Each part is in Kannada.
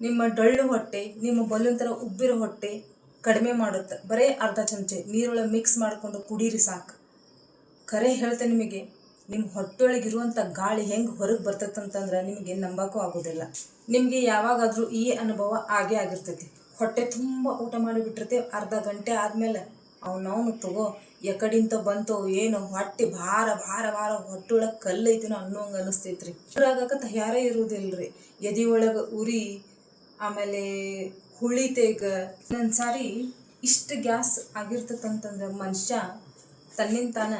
ನಿಮ್ಮ ಡೊಳ್ಳು ಹೊಟ್ಟೆ, ನಿಮ್ಮ ಬಲೂನ್ ಥರ ಉಬ್ಬಿರೋ ಹೊಟ್ಟೆ ಕಡಿಮೆ ಮಾಡುತ್ತೆ. ಬರೀ ಅರ್ಧ ಚಮಚೆ ನೀರೊಳಗೆ ಮಿಕ್ಸ್ ಮಾಡಿಕೊಂಡು ಕುಡೀರಿ ಸಾಕು. ಖರೆ ಹೇಳ್ತೆ ನಿಮಗೆ, ನಿಮ್ಮ ಹೊಟ್ಟೆಯೊಳಗಿರುವಂಥ ಗಾಳಿ ಹೆಂಗೆ ಹೊರಗೆ ಬರ್ತೈತಂತಂದ್ರೆ ನಿಮಗೆ ನಂಬಕ್ಕೂ ಆಗೋದಿಲ್ಲ. ನಿಮಗೆ ಯಾವಾಗಾದರೂ ಈ ಅನುಭವ ಆಗೇ ಆಗಿರ್ತೈತಿ. ಹೊಟ್ಟೆ ತುಂಬ ಊಟ ಮಾಡಿಬಿಟ್ಟಿರ್ತೀವಿ, ಅರ್ಧ ಗಂಟೆ ಆದಮೇಲೆ ಅವನವನು ತಗೋ ಎಕಡಿಂತ ಬಂತು ಏನು ಹೊಟ್ಟೆ ಭಾರ ಭಾರ ಭಾರ ಹೊಟ್ಟೆ ಒಳಗೆ ಕಲ್ಲೈತಿನೋ ಅನ್ನೋಂಗೆ ಅನಿಸ್ತೈತ್ರಿ. ಊರಾಗಕ್ಕೆ ತಯಾರೇ ಇರುವುದಿಲ್ಲ ರೀ. ಎದೆ ಒಳಗೆ ಉರಿ, ಆಮೇಲೆ ಹುಳಿತೇಗ ಒಂದೊಂದು ಸಾರಿ ಇಷ್ಟು ಗ್ಯಾಸ್ ಆಗಿರ್ತಕ್ಕಂತಂದ್ರೆ ಮನುಷ್ಯ ತನ್ನಿಂದ ತಾನ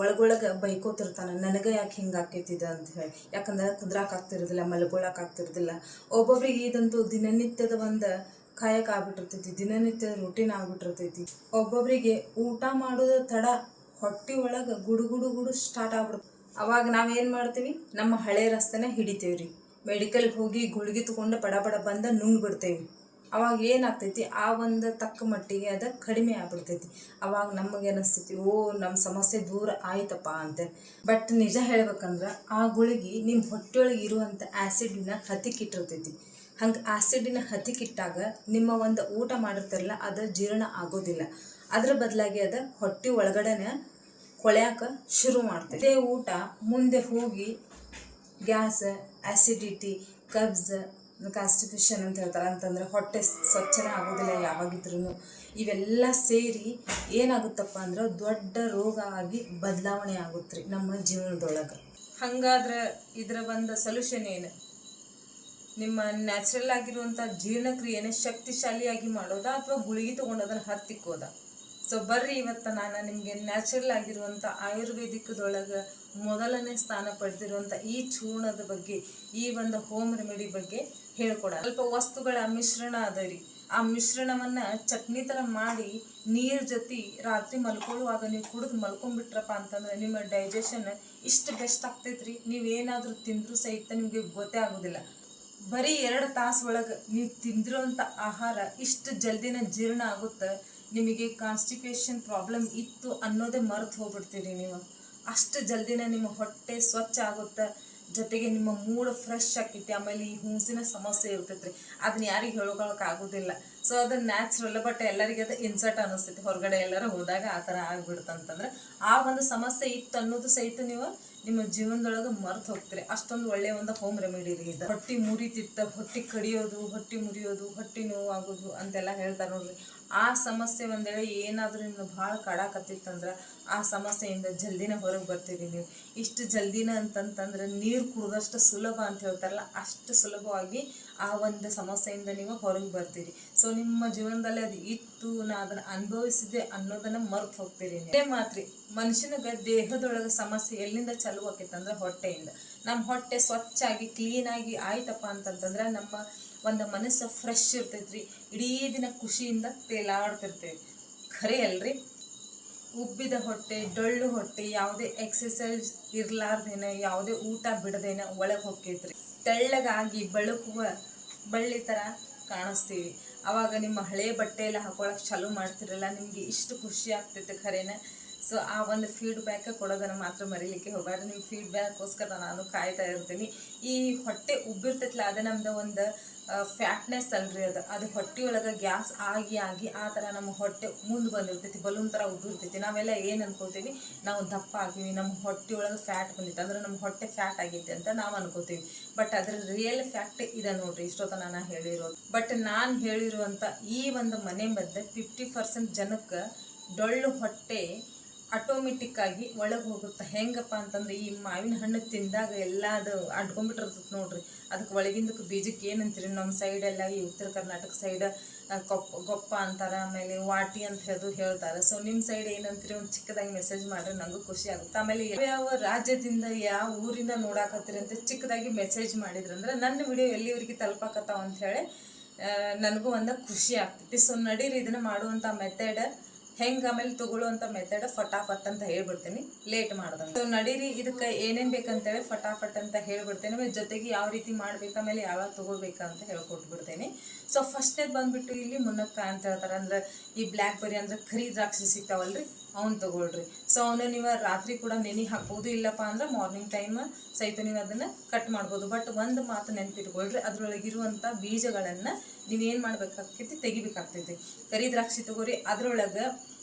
ಒಳಗೊಳಗೆ ಬೈಕೋತಿರ್ತಾನೆ, ನನಗೆ ಯಾಕೆ ಹಿಂಗೆ ಆಕೈತಿದ ಅಂತ ಹೇಳಿ. ಯಾಕಂದ್ರೆ ಕುದ್ರಾಕ್ ಆಗ್ತಿರೋದಿಲ್ಲ, ಮಲ್ಗೊಳಕ್ಕೆ ಆಗ್ತಿರೋದಿಲ್ಲ. ಒಬ್ಬೊಬ್ರಿಗೆ ಇದಂತೂ ದಿನನಿತ್ಯದ ಒಂದು ಕಾಯಕ ಆಗ್ಬಿಟ್ಟಿರ್ತೈತಿ, ದಿನನಿತ್ಯದ ರೂಟೀನ್ ಆಗ್ಬಿಟ್ಟಿರ್ತೈತಿ. ಒಬ್ಬೊಬ್ಬರಿಗೆ ಊಟ ಮಾಡೋದು ತಡ ಹೊಟ್ಟೆ ಒಳಗೆ ಗುಡು ಗುಡು ಗುಡು ಸ್ಟಾರ್ಟ್ ಆಗ್ಬಿಡುತ್ತೆ. ಅವಾಗ ನಾವೇನು ಮಾಡ್ತೀವಿ, ನಮ್ಮ ಹಳೆ ರಸ್ತೆನ ಹಿಡಿತೇವೆ ರೀ. ಮೆಡಿಕಲ್ಗೆ ಹೋಗಿ ಗುಳಿಗೆ ತೊಗೊಂಡು ಬಡ ಬಡ ಬಂದು ನುಂಗ್ ಬಿಡ್ತೇವೆ. ಅವಾಗ ಏನಾಗ್ತೈತಿ, ಆ ಒಂದು ತಕ್ಕ ಮಟ್ಟಿಗೆ ಅದು ಕಡಿಮೆ ಆಗ್ಬಿಡ್ತೈತಿ. ಅವಾಗ ನಮಗೆ ಅನಿಸ್ತೈತಿ, ಓ ನಮ್ಮ ಸಮಸ್ಯೆ ದೂರ ಆಯ್ತಪ್ಪ ಅಂತ. ಬಟ್ ನಿಜ ಹೇಳ್ಬೇಕಂದ್ರೆ ಆ ಗುಳಿಗೆ ನಿಮ್ಮ ಹೊಟ್ಟೆಯೊಳಗೆ ಇರುವಂಥ ಆ್ಯಸಿಡಿನ ಹತ್ತಿಕ್ಕಿಟ್ಟಿರ್ತೈತಿ. ಹಂಗೆ ಆ್ಯಸಿಡಿನ ಹತ್ತಿಕ್ಕಿಟ್ಟಾಗ ನಿಮ್ಮ ಒಂದು ಊಟ ಮಾಡಿರ್ತಾರಲ್ಲ ಅದು ಜೀರ್ಣ ಆಗೋದಿಲ್ಲ. ಅದ್ರ ಬದಲಾಗಿ ಅದು ಹೊಟ್ಟೆ ಒಳಗಡೆನೆ ಕೊಳೆಯಾಕ ಶುರು ಮಾಡ್ತೈತಿ. ಇದೇ ಊಟ ಮುಂದೆ ಹೋಗಿ ಗ್ಯಾಸ್, ಆ್ಯಸಿಡಿಟಿ, ಕಬ್ಸ್, ಕಾನ್ಸ್ಟಿಪೇಷನ್ ಅಂತ ಹೇಳ್ತಾರೆ. ಅಂತಂದರೆ ಹೊಟ್ಟೆ ಸ್ವಚ್ಛನೇ ಆಗೋದಿಲ್ಲ ಯಾವಾಗಿದ್ರೂ. ಇವೆಲ್ಲ ಸೇರಿ ಏನಾಗುತ್ತಪ್ಪ ಅಂದ್ರೆ ದೊಡ್ಡ ರೋಗ ಆಗಿ ಬದಲಾವಣೆ ಆಗುತ್ತೆ ರೀ ನಮ್ಮ ಜೀವನದೊಳಗೆ. ಹಾಗಾದ್ರೆ ಇದರ ಒಂದು ಸೊಲ್ಯೂಷನ್ ಏನು? ನಿಮ್ಮ ನ್ಯಾಚುರಲ್ ಆಗಿರುವಂಥ ಜೀರ್ಣಕ್ರಿಯೆನೇ ಶಕ್ತಿಶಾಲಿಯಾಗಿ ಮಾಡೋದಾ ಅಥವಾ ಗುಳಿಗೆ ತೊಗೊಂಡೋದನ್ನು ಹತ್ತಿಕ್ಕೋದಾ? ಸೊ ಬರ್ರಿ ಇವತ್ತು ನಾನು ನಿಮಗೆ ನ್ಯಾಚುರಲ್ ಆಗಿರುವಂಥ ಆಯುರ್ವೇದಿಕದೊಳಗೆ ಮೊದಲನೇ ಸ್ಥಾನ ಪಡೆದಿರುವಂಥ ಈ ಚೂರ್ಣದ ಬಗ್ಗೆ, ಈ ಒಂದು ಹೋಮ್ ರೆಮಿಡಿ ಬಗ್ಗೆ ಹೇಳ್ಕೊಡ. ಸ್ವಲ್ಪ ವಸ್ತುಗಳ ಮಿಶ್ರಣ ಅದ ರೀ. ಆ ಮಿಶ್ರಣವನ್ನು ಚಟ್ನಿ ಥರ ಮಾಡಿ ನೀರು ಜೊತೆ ರಾತ್ರಿ ಮಲ್ಕೊಳ್ಳುವಾಗ ನೀವು ಕುಡಿದು ಮಲ್ಕೊಂಡ್ಬಿಟ್ರಪ್ಪ ಅಂತಂದ್ರೆ ನಿಮ್ಮ ಡೈಜೆಷನ್ ಇಷ್ಟು ಬೆಸ್ಟ್ ಆಗ್ತೈತ್ರಿ. ನೀವೇನಾದರೂ ತಿಂದರೂ ಸಹಿತ ನಿಮಗೆ ಗೊತ್ತೇ ಆಗೋದಿಲ್ಲ. ಬರೀ 2 ತಾಸು ಒಳಗೆ ನೀವು ತಿಂದಿರೋಂಥ ಆಹಾರ ಇಷ್ಟು ಜಲ್ದಿನ ಜೀರ್ಣ ಆಗುತ್ತೆ. ನಿಮಗೆ ಕಾನ್ಸ್ಟಿಪೇಷನ್ ಪ್ರಾಬ್ಲಮ್ ಇತ್ತು ಅನ್ನೋದೇ ಮರೆತು ಹೋಗ್ಬಿಡ್ತೀರಿ ನೀವು. ಅಷ್ಟು ಜಲ್ದಿನ ನಿಮ್ಮ ಹೊಟ್ಟೆ ಸ್ವಚ್ಛ ಆಗುತ್ತೆ, ಜೊತೆಗೆ ನಿಮ್ಮ ಮೂಡ್ ಫ್ರೆಶ್ ಆಕೈತಿ. ಆಮೇಲೆ ಈ ಹುಣಸಿನ ಸಮಸ್ಯೆ ಇರ್ತೈತೆ ರೀ, ಅದನ್ನ ಯಾರಿಗೆ ಹೇಳ್ಕೊಳಕ್ಕೆ ಆಗೋದಿಲ್ಲ. ಸೊ ಅದು ನ್ಯಾಚುರಲ್, ಬಟ್ ಎಲ್ಲರಿಗೆ ಅದು ಇನ್ಸರ್ಟ್ ಅನ್ನಿಸ್ತೈತಿ. ಹೊರಗಡೆ ಎಲ್ಲರೂ ಹೋದಾಗ ಆ ಥರ ಆಗ್ಬಿಡುತ್ತಂತಂದ್ರೆ ಆ ಒಂದು ಸಮಸ್ಯೆ ಇತ್ತು ಅನ್ನೋದು ಸಹಿತ ನೀವು ನಿಮ್ಮ ಜೀವನದೊಳಗೆ ಮರೆತು ಹೋಗ್ತೀರಿ. ಅಷ್ಟೊಂದು ಒಳ್ಳೆಯ ಒಂದು ಹೋಮ್ ರೆಮಿಡಿ ರೀ ಇದು. ಹೊಟ್ಟೆ ಮುರಿತಿತ್ತ, ಹೊಟ್ಟೆ ಕಡಿಯೋದು, ಹೊಟ್ಟೆ ಮುರಿಯೋದು, ಹೊಟ್ಟೆ ನೋವು ಆಗೋದು ಅಂತೆಲ್ಲ ಹೇಳ್ತಾರೆ ನೋಡ್ರಿ. ಆ ಸಮಸ್ಯೆ ಒಂದೇಳೆ ಏನಾದರೂ ನಿಮ್ಗೆ ಭಾಳ ಕಾಡಾಕತ್ತಿತ್ತಂದ್ರೆ ಆ ಸಮಸ್ಯೆಯಿಂದ ಜಲ್ದಿನ ಹೊರಗೆ ಬರ್ತೀರಿ ನೀವು. ಇಷ್ಟು ಜಲ್ದಿನ ಅಂತಂತಂದ್ರೆ ನೀರು ಕುಡಿದಷ್ಟು ಸುಲಭ ಅಂತ ಹೇಳ್ತಾರಲ್ಲ, ಅಷ್ಟು ಸುಲಭವಾಗಿ ಆ ಒಂದು ಸಮಸ್ಯೆಯಿಂದ ನೀವು ಹೊರಗೆ ಬರ್ತೀರಿ. ಸೊ ನಿಮ್ಮ ಜೀವನದಲ್ಲಿ ಅದು ಇತ್ತು, ನಾ ಅದನ್ನು ಅನುಭವಿಸಿದೆ ಅನ್ನೋದನ್ನು ಮರೆತು ಹೋಗ್ತೀರಿ. ಅದೇ ಮಾತ್ರಿ, ಮನುಷ್ಯನಿಗೆ ದೇಹದೊಳಗೆ ಸಮಸ್ಯೆ ಎಲ್ಲಿಂದ ಚಾಲು ಆಕೈತಂದ್ರೆ ಹೊಟ್ಟೆಯಿಂದ. ನಮ್ಮ ಹೊಟ್ಟೆ ಸ್ವಚ್ಛಾಗಿ ಕ್ಲೀನಾಗಿ ಆಯ್ತಪ್ಪ ಅಂತಂತಂದ್ರೆ ನಮ್ಮ ಒಂದು ಮನಸ್ಸು ಫ್ರೆಶ್ ಇರ್ತೈತ್ರಿ. ಇಡೀ ದಿನ ಖುಷಿಯಿಂದ ತೇಲಾಡ್ತಿರ್ತೇವೆ. ಖರೆ ಅಲ್ರಿ? ಉಬ್ಬಿದ ಹೊಟ್ಟೆ, ಡೊಳ್ಳು ಹೊಟ್ಟೆ, ಯಾವುದೇ ಎಕ್ಸಸೈಸ್ ಇರಲಾರ್ದೇನೆ, ಯಾವುದೇ ಊಟ ಬಿಡದೇನೆ ಒಳಗೆ ಹೊಕ್ಕೈತ್ರಿ. ತೆಳ್ಳಗಾಗಿ ಬೆಳಕುವ ಬಳ್ಳಿ ಥರ ಕಾಣಿಸ್ತೀವಿ. ಆವಾಗ ನಿಮ್ಮ ಹಳೆ ಬಟ್ಟೆ ಎಲ್ಲ ಹಾಕೊಳಕ್ಕೆ ಚಾಲೂ ಮಾಡ್ತಿರಲ್ಲ, ನಿಮಗೆ ಇಷ್ಟು ಖುಷಿ ಆಗ್ತೈತೆ ಖರೇನೆ. ಸೊ ಆ ಒಂದು ಫೀಡ್ಬ್ಯಾಕ್ ಕೊಡೋದನ್ನು ಮಾತ್ರ ಮರೀಲಿಕ್ಕೆ ಹೋಗಬಾರ್ದು. ನಿಮ್ಮ ಫೀಡ್ಬ್ಯಾಕ್ಗೋಸ್ಕರ ನಾನು ಕಾಯ್ತಾ ಇರ್ತೀನಿ. ಈ ಹೊಟ್ಟೆ ಉಬ್ಬಿರ್ತೈತಲ್ಲ, ಅದು ನಮ್ದು ಒಂದು ಫ್ಯಾಟ್ನೆಸ್ ಅಲ್ರಿ. ಅದು ಹೊಟ್ಟೆ ಒಳಗೆ ಗ್ಯಾಸ್ ಆಗಿ ಆಗಿ ಆ ಥರ ನಮ್ಮ ಹೊಟ್ಟೆ ಮುಂದೆ ಬಂದಿರ್ತೈತಿ, ಬಲೂನ್ ಥರ ಉಬ್ಬಿರ್ತೈತಿ. ನಾವೆಲ್ಲ ಏನು ಅನ್ಕೋತೀವಿ, ನಾವು ದಪ್ಪ ಆಗಿವಿ, ನಮ್ಮ ಹೊಟ್ಟೆ ಒಳಗೆ ಫ್ಯಾಟ್ ಬಂದಿತ್ತು ಅಂದ್ರೆ ನಮ್ಮ ಹೊಟ್ಟೆ ಫ್ಯಾಟ್ ಆಗೈತಿ ಅಂತ ನಾವು ಅನ್ಕೋತೀವಿ. ಬಟ್ ಅದ್ರ ರಿಯಲ್ ಫ್ಯಾಕ್ಟ್ ಇದೆ ನೋಡ್ರಿ, ಇಷ್ಟೊತ್ತ ನಾನು ಹೇಳಿರೋದು. ಬಟ್ ನಾನು ಹೇಳಿರುವಂಥ ಈ ಒಂದು ಮನೆ ಮದ್ದು 50% ಜನಕ್ಕೆ ಡೊಳ್ಳು ಹೊಟ್ಟೆ ಆಟೋಮೆಟಿಕ್ಕಾಗಿ ಒಳಗೆ ಹೋಗುತ್ತೆ. ಹೆಂಗಪ್ಪ ಅಂತಂದ್ರೆ ಈ ಮಾವಿನ ಹಣ್ಣು ತಿಂದಾಗ ಎಲ್ಲ ಅದು ಅಡ್ಕೊಂಡ್ಬಿಟ್ಟಿರ್ತದೆ ನೋಡ್ರಿ. ಅದಕ್ಕೆ ಒಳಗಿಂದಕ್ಕೆ ಬೀಜಕ್ಕೆ ಏನಂತೀರಿ ನಮ್ಮ ಸೈಡೆಲ್ಲ, ಈ ಉತ್ತರ ಕರ್ನಾಟಕ ಸೈಡ್ ಗೊಪ್ಪ ಅಂತಾರೆ, ಆಮೇಲೆ ವಾಟಿ ಅಂತ ಹೇಳ್ತಾರೆ. ಸೊ ನಿಮ್ಮ ಸೈಡ್ ಏನಂತೀರಿ ಒಂದು ಚಿಕ್ಕದಾಗಿ ಮೆಸೇಜ್ ಮಾಡಿದ್ರೆ ನನಗೂ ಖುಷಿ ಆಗುತ್ತೆ. ಆಮೇಲೆ ಯಾವ ರಾಜ್ಯದಿಂದ ಯಾವ ಊರಿಂದ ನೋಡಾಕತ್ತೀರಿ ಅಂತ ಚಿಕ್ಕದಾಗಿ ಮೆಸೇಜ್ ಮಾಡಿದ್ರಂದ್ರೆ ನನ್ನ ವಿಡಿಯೋ ಎಲ್ಲಿವರೆಗೆ ತಲುಪಾಕತ್ತಾವ ಅಂಥೇಳಿ ನನಗೂ ಒಂದು ಖುಷಿ ಆಗ್ತೈತಿ. ಸೊ ನಡೀರಿ ಇದನ್ನು ಮಾಡುವಂಥ ಮೆಥಡ್ ಹೆಂಗೆ, ಆಮೇಲೆ ತೊಗೊಳ್ಳುವಂಥ ಮೆಥಡ್ ಫಟಾಫಟ್ ಅಂತ ಹೇಳ್ಬಿಡ್ತೀನಿ, ಲೇಟ್ ಮಾಡ್ದಂಗೆ. ಸೊ ನಡೀರಿ, ಇದಕ್ಕೆ ಏನೇನು ಬೇಕಂತೇಳಿ ಫಟಾಫಟ್ ಅಂತ ಹೇಳ್ಬಿಡ್ತೇನೆ. ಆಮೇಲೆ ಜೊತೆಗೆ ಯಾವ ರೀತಿ ಮಾಡ್ಬೇಕು, ಆಮೇಲೆ ಯಾವಾಗ ತೊಗೊಳ್ಬೇಕಂತ ಹೇಳ್ಕೊಟ್ಬಿಡ್ತೇನೆ. ಸೊ ಫಸ್ಟ್ನೇದು ಬಂದುಬಿಟ್ಟು ಇಲ್ಲಿ ಮುನಕ್ಕ ಅಂತ ಹೇಳ್ತಾರೆ. ಅಂದ್ರೆ ಈ ಬ್ಲ್ಯಾಕ್ ಬೆರಿ ಅಂದರೆ ಕರಿ ದ್ರಾಕ್ಷಿ ಸಿಗ್ತಾವಲ್ರಿ, ಅವನ್ನ ತಗೊಳ್ರಿ. ಸೊ ಅವನ್ನ ನೀವು ರಾತ್ರಿ ಕೂಡ ನೆನೆ ಹಾಕ್ಬೋದು, ಇಲ್ಲಪ್ಪ ಅಂದ್ರೆ ಮಾರ್ನಿಂಗ್ ಟೈಮ್ ಸಹಿತ ನೀವು ಅದನ್ನು ಕಟ್ ಮಾಡ್ಬೋದು. ಬಟ್ ಒಂದು ಮಾತು ನೆನಪಿಟ್ಕೊಳ್ರಿ, ಅದರೊಳಗಿರುವಂಥ ಬೀಜಗಳನ್ನು ನೀವೇನು ಮಾಡ್ಬೇಕಾಗ್ತೈತಿ, ತೆಗಿಬೇಕಾಗ್ತೈತಿ. ಕರಿ ದ್ರಾಕ್ಷಿ ತಗೋರಿ, ಅದರೊಳಗೆ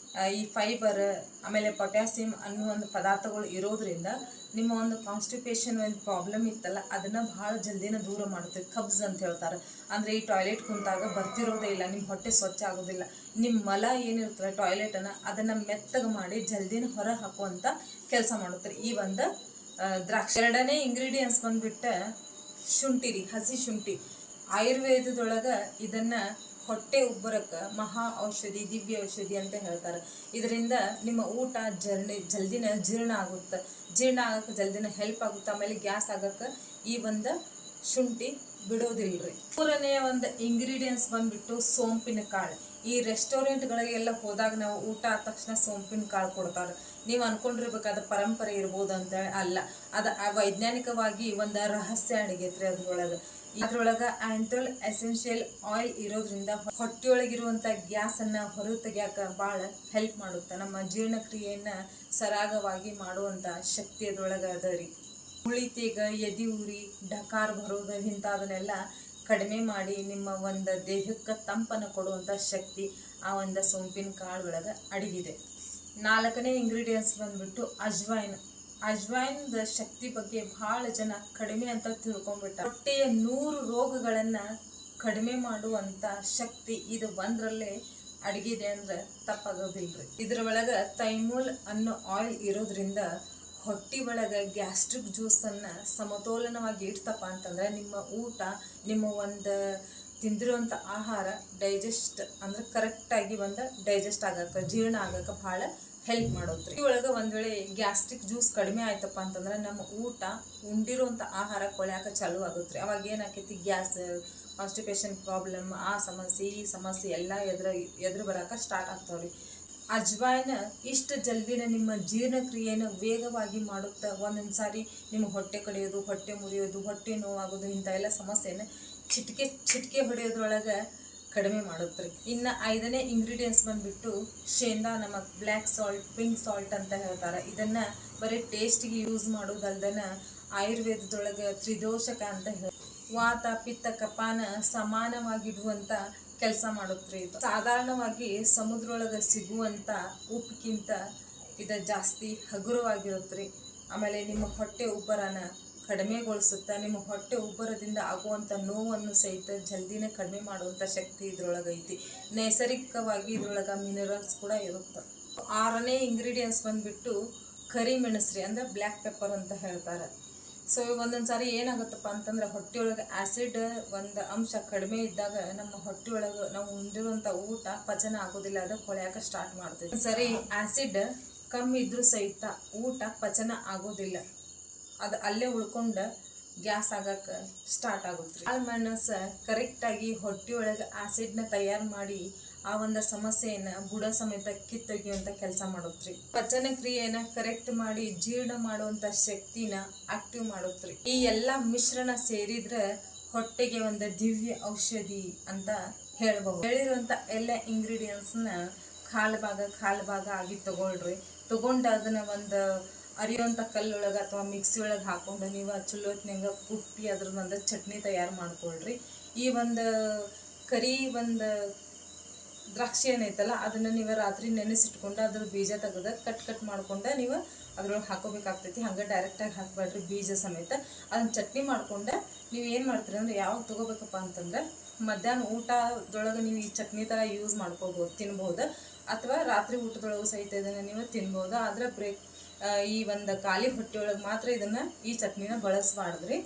ಈ ಫೈಬರ್ ಆಮೇಲೆ ಪೊಟ್ಯಾಸಿಯಮ್ ಅನ್ನೋ ಒಂದು ಪದಾರ್ಥಗಳು ಇರೋದ್ರಿಂದ ನಿಮ್ಮ ಒಂದು ಕಾನ್ಸ್ಟಿಪೇಷನ್ ಒಂದು ಪ್ರಾಬ್ಲಮ್ ಇತ್ತಲ್ಲ ಅದನ್ನು ಭಾಳ ಜಲ್ದಿನ ದೂರ ಮಾಡುತ್ತೆ. ಕಬ್ಸ್ ಅಂತ ಹೇಳ್ತಾರೆ, ಅಂದರೆ ಈ ಟಾಯ್ಲೆಟ್ ಕುಂತಾಗ ಬರ್ತಿರೋದೇ ಇಲ್ಲ, ನಿಮ್ಮ ಹೊಟ್ಟೆ ಸ್ವಚ್ಛ ಆಗೋದಿಲ್ಲ, ನಿಮ್ಮ ಮಲ ಏನಿರ್ತದೆ ಟಾಯ್ಲೆಟನ್ನು ಅದನ್ನು ಮೆತ್ತಗೆ ಮಾಡಿ ಜಲ್ದಿನ ಹೊರ ಹಾಕುವಂಥ ಕೆಲಸ ಮಾಡುತ್ತೆ ಈ ಒಂದು ದ್ರಾಕ್ಷಿ. ಎರಡನೇ ಇಂಗ್ರೀಡಿಯೆಂಟ್ಸ್ ಬಂದುಬಿಟ್ಟು ಶುಂಠಿ ರೀ, ಹಸಿ ಶುಂಠಿ. ಆಯುರ್ವೇದದೊಳಗೆ ಇದನ್ನು ಹೊಟ್ಟೆ ಉಬ್ಬರಕ್ಕೆ ಮಹಾ ಔಷಧಿ, ದಿವ್ಯ ಔಷಧಿ ಅಂತ ಹೇಳ್ತಾರೆ. ಇದರಿಂದ ನಿಮ್ಮ ಊಟ ಜಲ್ದಿನ ಜೀರ್ಣ ಆಗುತ್ತೆ, ಜೀರ್ಣ ಆಗೋಕ್ಕೆ ಜಲ್ದಿನ ಹೆಲ್ಪ್ ಆಗುತ್ತೆ. ಆಮೇಲೆ ಗ್ಯಾಸ್ ಆಗೋಕ್ಕೆ ಈ ಒಂದು ಶುಂಠಿ ಬಿಡೋದಿಲ್ಲರಿ. ಮೂರನೆಯ ಒಂದು ಇಂಗ್ರೀಡಿಯೆಂಟ್ಸ್ ಬಂದುಬಿಟ್ಟು ಸೋಂಪಿನ ಕಾಳು. ಈ ರೆಸ್ಟೋರೆಂಟ್ಗಳಿಗೆಲ್ಲ ಹೋದಾಗ ನಾವು ಊಟ ಆದ ತಕ್ಷಣ ಸೋಂಪಿನ ಕಾಳು ಕೊಡ್ತಾರೆ. ನೀವು ಅಂದ್ಕೊಂಡಿರ್ಬೇಕಾದ ಪರಂಪರೆ ಇರ್ಬೋದು ಅಂತೇಳಿ ಅಲ್ಲ, ಅದು ವೈಜ್ಞಾನಿಕವಾಗಿ ಒಂದು ರಹಸ್ಯ ಅಡಿಗೈತ್ರಿ. ಅದ್ರೊಳಗೆ ಆ್ಯಂಥಲ್ ಎಸೆನ್ಷಿಯಲ್ ಆಯಿಲ್ ಇರೋದ್ರಿಂದ ಹೊಟ್ಟೆಯೊಳಗಿರುವಂಥ ಗ್ಯಾಸನ್ನು ಹೊರ ತೆಗಿಯೋಕೆ ಭಾಳ ಹೆಲ್ಪ್ ಮಾಡುತ್ತೆ. ನಮ್ಮ ಜೀರ್ಣಕ್ರಿಯೆಯನ್ನು ಸರಾಗವಾಗಿ ಮಾಡುವಂಥ ಶಕ್ತಿ ಅದ್ರೊಳಗೆ ಅದ ರೀ. ಉಳಿತೀಗ ಎದೆ ಉರಿ, ಡಕಾರ ಬರೋದು ಇಂಥದನ್ನೆಲ್ಲ ಕಡಿಮೆ ಮಾಡಿ ನಿಮ್ಮ ಒಂದು ದೇಹಕ್ಕೆ ತಂಪನ್ನು ಕೊಡುವಂಥ ಶಕ್ತಿ ಆ ಒಂದು ಸೋಂಪಿನ ಕಾಳು ಒಳಗೆ ಅಡಗಿದೆ. ನಾಲ್ಕನೇ ಇಂಗ್ರೀಡಿಯೆಂಟ್ಸ್ ಬಂದುಬಿಟ್ಟು ಅಜ್ವೈನ್. ಅಜ್ವೈನ್ದ ಶಕ್ತಿ ಬಗ್ಗೆ ಭಾಳ ಜನ ಕಡಿಮೆ ಅಂತ ತಿಳ್ಕೊಂಡ್ಬಿಟ್ಟ. ಹೊಟ್ಟೆಯ 100 ರೋಗಗಳನ್ನು ಕಡಿಮೆ ಮಾಡುವಂಥ ಶಕ್ತಿ ಇದು ಒಂದರಲ್ಲೇ ಅಡಗಿದೆ ಅಂದ್ರೆ ತಪ್ಪಾಗೋದಿಲ್ರಿ. ಇದ್ರ ಒಳಗೆ ಥೈಮೋಲ್ ಅನ್ನೋ ಆಯಿಲ್ ಇರೋದ್ರಿಂದ ಹೊಟ್ಟೆ ಒಳಗೆ ಗ್ಯಾಸ್ಟ್ರಿಕ್ ಜ್ಯೂಸನ್ನು ಸಮತೋಲನವಾಗಿ ಇಡ್ತಪ್ಪ ಅಂತಂದ್ರೆ ನಿಮ್ಮ ಊಟ, ನಿಮ್ಮ ಒಂದು ತಿಂದಿರುವಂಥ ಆಹಾರ ಡೈಜೆಸ್ಟ್ ಅಂದ್ರೆ ಕರೆಕ್ಟಾಗಿ ಒಂದು ಡೈಜೆಸ್ಟ್ ಆಗಕ್ಕೆ, ಜೀರ್ಣ ಆಗಕ್ಕೆ ಭಾಳ ಹೆಲ್ಪ್ ಮಾಡೋದ್ರಿ. ಈ ಒಳಗೆ ಒಂದು ವೇಳೆ ಗ್ಯಾಸ್ಟ್ರಿಕ್ ಜ್ಯೂಸ್ ಕಡಿಮೆ ಆಯ್ತಪ್ಪ ಅಂತಂದ್ರೆ ನಮ್ಮ ಊಟ, ಉಂಡಿರುವಂಥ ಆಹಾರ ಕೊಳ್ಯಾಕ ಚಾಲು ಆಗುತ್ತೆ. ಅವಾಗ ಏನಾಕೈತಿ, ಗ್ಯಾಸ್, ಕಾನ್ಸ್ಟಿಪೇಷನ್ ಪ್ರಾಬ್ಲಮ್, ಆ ಸಮಸ್ಯೆ ಈ ಸಮಸ್ಯೆ ಎಲ್ಲ ಎದುರು ಬರೋಕೆ ಸ್ಟಾರ್ಟ್ ಆಗ್ತಾವ್ರಿ. ಅಜ್ವೈನ್ ಇಷ್ಟು ಜಲ್ದಿನ ನಿಮ್ಮ ಜೀರ್ಣಕ್ರಿಯೆಯನ್ನು ವೇಗವಾಗಿ ಮಾಡುತ್ತೆ. ಒಂದೊಂದು ಸಾರಿ ನಿಮ್ಮ ಹೊಟ್ಟೆ ಕಡಿಯೋದು, ಹೊಟ್ಟೆ ಮುರಿಯೋದು, ಹೊಟ್ಟೆ ನೋವಾಗೋದು ಇಂಥ ಎಲ್ಲ ಸಮಸ್ಯೆನ ಚಿಟಿಕೆ ಹೊಡೆಯೋದ್ರೊಳಗೆ ಕಡಿಮೆ ಮಾಡುತ್ತೆ. ಇನ್ನು 5ನೇ ಇಂಗ್ರೀಡಿಯೆಂಟ್ಸ್ ಬಂದುಬಿಟ್ಟು ಶೇಂಗಾ ನಮಕ್, ಬ್ಲ್ಯಾಕ್ ಸಾಲ್ಟ್, ಪಿಂಕ್ ಸಾಲ್ಟ್ ಅಂತ ಹೇಳ್ತಾರೆ. ಇದನ್ನು ಬರೀ ಟೇಸ್ಟಿಗೆ ಯೂಸ್ ಮಾಡೋದಲ್ದನ ಆಯುರ್ವೇದದೊಳಗೆ ತ್ರಿದೋಷಕ ಅಂತ ಹೇಳಿ ವಾತ, ಪಿತ್ತ, ಕಫಾನ ಸಮಾನವಾಗಿಡುವಂಥ ಕೆಲಸ ಮಾಡುತ್ತೆ. ಇದು ಸಾಧಾರಣವಾಗಿ ಸಮುದ್ರೊಳಗೆ ಸಿಗುವಂಥ ಉಪ್ಪಿಗಿಂತ ಇದು ಜಾಸ್ತಿ ಹಗುರವಾಗಿರುತ್ತೆ. ಆಮೇಲೆ ನಿಮ್ಮ ಹೊಟ್ಟೆ ಉಬ್ಬರನ ಕಡಿಮೆಗೊಳಿಸುತ್ತೆ. ನಿಮ್ಮ ಹೊಟ್ಟೆ ಉಬ್ಬರದಿಂದ ಆಗುವಂಥ ನೋವನ್ನು ಸಹಿತ ಜಲ್ದಿನ ಕಡಿಮೆ ಮಾಡುವಂಥ ಶಕ್ತಿ ಇದ್ರೊಳಗೆ ಐತಿ. ನೈಸರ್ಗಿಕವಾಗಿ ಇದ್ರೊಳಗೆ ಮಿನರಲ್ಸ್ ಕೂಡ ಇರುತ್ತೆ. 6ನೇ ಇಂಗ್ರೀಡಿಯೆಂಟ್ಸ್ ಬಂದುಬಿಟ್ಟು ಕರಿಮೆಣಸ್ರಿ, ಅಂದರೆ ಬ್ಲ್ಯಾಕ್ ಪೆಪ್ಪರ್ ಅಂತ ಹೇಳ್ತಾರೆ. ಸೊ ಒಂದೊಂದು ಸಾರಿ ಏನಾಗುತ್ತಪ್ಪ ಅಂತಂದ್ರೆ ಹೊಟ್ಟೆಯೊಳಗೆ ಆ್ಯಸಿಡ್ ಒಂದು ಅಂಶ ಕಡಿಮೆ ಇದ್ದಾಗ ನಮ್ಮ ಹೊಟ್ಟೆಯೊಳಗೆ ನಾವು ಉಂಡಿರುವಂಥ ಊಟ ಪಚನ ಆಗೋದಿಲ್ಲ, ಅದು ಕೊಳೆಯೋಕೆ ಸ್ಟಾರ್ಟ್ ಮಾಡ್ತೀವಿ. ಸರಿ ಆ್ಯಸಿಡ್ ಕಮ್ಮಿ ಇದ್ರೂ ಸಹಿತ ಊಟ ಪಚನ ಆಗೋದಿಲ್ಲ, ಅದು ಅಲ್ಲೇ ಉಳ್ಕೊಂಡು ಗ್ಯಾಸ್ ಆಗಕ್ಕೆ ಸ್ಟಾರ್ಟ್ ಆಗುತ್ತೆ. ಕಾಳುಮೆಣಸು ಕರೆಕ್ಟಾಗಿ ಹೊಟ್ಟೆಯೊಳಗೆ ಆ್ಯಸಿಡ್ನ ತಯಾರು ಮಾಡಿ ಆ ಒಂದು ಸಮಸ್ಯೆಯನ್ನು ಬುಡ ಸಮೇತ ಕಿತ್ತೊಗೆಯುವಂಥ ಕೆಲಸ ಮಾಡುತ್ತೆ. ಪಚನ ಕ್ರಿಯೆಯನ್ನು ಕರೆಕ್ಟ್ ಮಾಡಿ ಜೀರ್ಣ ಮಾಡುವಂಥ ಶಕ್ತಿನ ಆಕ್ಟಿವ್ ಮಾಡುತ್ತೆ. ಈ ಎಲ್ಲ ಮಿಶ್ರಣ ಸೇರಿದ್ರೆ ಹೊಟ್ಟೆಗೆ ಒಂದು ದಿವ್ಯ ಔಷಧಿ ಅಂತ ಹೇಳ್ಬಹುದು. ಹೇಳಿರುವಂಥ ಎಲ್ಲ ಇಂಗ್ರೀಡಿಯೆಂಟ್ಸ್ನ ಕಾಲು ಭಾಗ ಆಗಿ ತಗೊಂಡು ಅದನ್ನು ಒಂದು ಅರಿಯುವಂಥ ಕಲ್ಲೊಳಗೆ ಅಥವಾ ಮಿಕ್ಸಿ ಒಳಗೆ ಹಾಕ್ಕೊಂಡು ನೀವು ಚಲೋತ್ನಂಗೆ ಕುಟ್ಟಿ ಅದ್ರದ್ದು ಚಟ್ನಿ ತಯಾರು ಮಾಡ್ಕೊಳ್ರಿ. ಈ ಒಂದು ಕರಿ ಒಂದು ದ್ರಾಕ್ಷಿ ಏನೈತಲ್ಲ ಅದನ್ನು ನೀವು ರಾತ್ರಿ ನೆನೆಸಿಟ್ಕೊಂಡು ಅದ್ರ ಬೀಜ ತೆಗೆದು ಕಟ್ ಮಾಡ್ಕೊಂಡು ನೀವು ಅದ್ರೊಳಗೆ ಹಾಕೋಬೇಕಾಗ್ತೈತಿ. ಹಂಗೆ ಡೈರೆಕ್ಟಾಗಿ ಹಾಕಬೇಡ್ರಿ, ಬೀಜ ಸಮೇತ ಅದನ್ನು ಚಟ್ನಿ ಮಾಡ್ಕೊಂಡು ನೀವು ಏನು ಮಾಡ್ತೀರಿ ಅಂದರೆ ಯಾವಾಗ ತೊಗೋಬೇಕಪ್ಪ ಅಂತಂದ್ರೆ ಮಧ್ಯಾಹ್ನ ಊಟದೊಳಗೆ ನೀವು ಈ ಚಟ್ನಿ ಥರ ಯೂಸ್ ಮಾಡ್ಕೋಬೋದು, ತಿನ್ಬೋದು. ಅಥವಾ ರಾತ್ರಿ ಊಟದೊಳಗೂ ಸಹಿತ ಇದನ್ನು ನೀವು ತಿನ್ಬೋದು. ಆದರೆ ಈ ಒಂದು ಖಾಲಿ ಹೊಟ್ಟೆಯೊಳಗೆ ಮಾತ್ರ ಇದನ್ನು ಈ ಚಟ್ನಿನ ಬಳಸಬಾರ್ದ್ರಿ.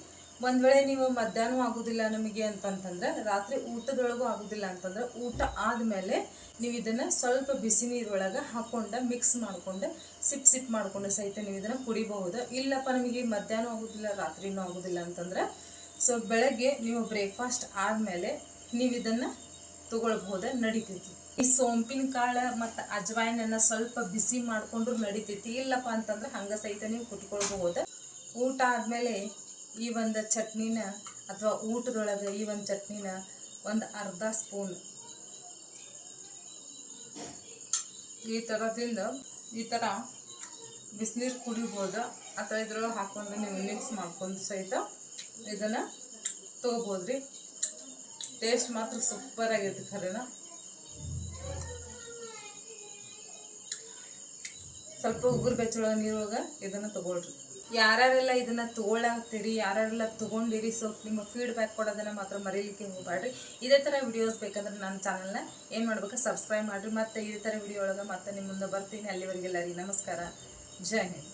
ಒಂದು ವೇಳೆ ನೀವು ಮಧ್ಯಾಹ್ನ ಆಗೋದಿಲ್ಲ ನಮಗೆ ಅಂತಂತಂದ್ರೆ, ರಾತ್ರಿ ಊಟದೊಳಗೂ ಆಗೋದಿಲ್ಲ ಅಂತಂದ್ರೆ ಊಟ ಆದಮೇಲೆ ನೀವು ಇದನ್ನು ಸ್ವಲ್ಪ ಬಿಸಿ ನೀರೊಳಗೆ ಹಾಕ್ಕೊಂಡು ಮಿಕ್ಸ್ ಮಾಡಿಕೊಂಡು ಸಿಪ್ ಮಾಡಿಕೊಂಡು ಸಹಿತ ನೀವು ಇದನ್ನು ಕುಡಿಬಹುದು. ಇಲ್ಲಪ್ಪ ನಮಗೆ ಮಧ್ಯಾಹ್ನ ಆಗೋದಿಲ್ಲ ರಾತ್ರಿನೂ ಆಗೋದಿಲ್ಲ ಅಂತಂದ್ರೆ ಸೊ ಬೆಳಗ್ಗೆ ನೀವು ಬ್ರೇಕ್ಫಾಸ್ಟ್ ಆದಮೇಲೆ ನೀವು ಇದನ್ನು ತೊಗೊಳ್ಬಹುದು, ನಡಿತೈತಿ. ಈ ಸೋಂಪಿನ ಕಾಳು ಮತ್ತು ಅಜ್ವೈನನ್ನು ಸ್ವಲ್ಪ ಬಿಸಿ ಮಾಡಿಕೊಂಡ್ರು ನಡಿತೈತಿ. ಇಲ್ಲಪ್ಪ ಅಂತಂದ್ರೆ ಹಂಗೆ ಸಹಿತ ನೀವು ಕುಟ್ಕೊಳ್ಬಹುದು. ಊಟ ಆದಮೇಲೆ ಈ ಒಂದು ಚಟ್ನಿನ ಅಥವಾ ಊಟದೊಳಗೆ ಈ ಒಂದು ಚಟ್ನಿನ ಒಂದು ಅರ್ಧ ಸ್ಪೂನ್ ಈ ಥರದಿಂದ ಈ ಥರ ಬಿಸಿನೀರು ಕುಡಿಬೋದು ಅಥವಾ ಇದ್ರೊಳಗೆ ಹಾಕ್ಕೊಂಡು ನೀವು ಮಿಕ್ಸ್ ಮಾಡ್ಕೊಂಡು ಸಹಿತ ಇದನ್ನು ತೊಗೋಬೋದು ರೀ. ಟೇಸ್ಟ್ ಮಾತ್ರ ಸೂಪರ್ ಆಗೈತೆ ಖರೇನ. ಸ್ವಲ್ಪ ಉಗುರು ಬೆಚ್ಚಳೋ ನೀರೊಳಗೆ ಇದನ್ನು ತೊಗೊಳ್ರಿ. ಯಾರ್ಯಾರೆಲ್ಲ ಇದನ್ನು ತೊಗೊಳತ್ತೀರಿ, ಯಾರ್ಯಾರೆಲ್ಲ ತೊಗೊಂಡಿರಿ, ಸ್ವಲ್ಪ ನಿಮ್ಮ ಫೀಡ್ಬ್ಯಾಕ್ ಕೊಡೋದನ್ನು ಮಾತ್ರ ಮರೀಲಿಕ್ಕೆ ಹೋಗಬೇಡ್ರಿ. ಇದೇ ಥರ ವಿಡಿಯೋಸ್ ಬೇಕಂದ್ರೆ ನನ್ನ ಚಾನಲ್ನ ಏನು ಮಾಡ್ಬೇಕು, ಸಬ್ಸ್ಕ್ರೈಬ್ ಮಾಡಿರಿ. ಮತ್ತು ಇದೇ ಥರ ವಿಡಿಯೋ ಒಳಗೆ ಮತ್ತೆ ನಿಮ್ಮ ಮುಂದೆ ಬರ್ತೀನಿ. ಅಲ್ಲಿವರೆಗೆಲ್ಲ ರೀ ನಮಸ್ಕಾರ, ಜೈ ಹಿಂದ್.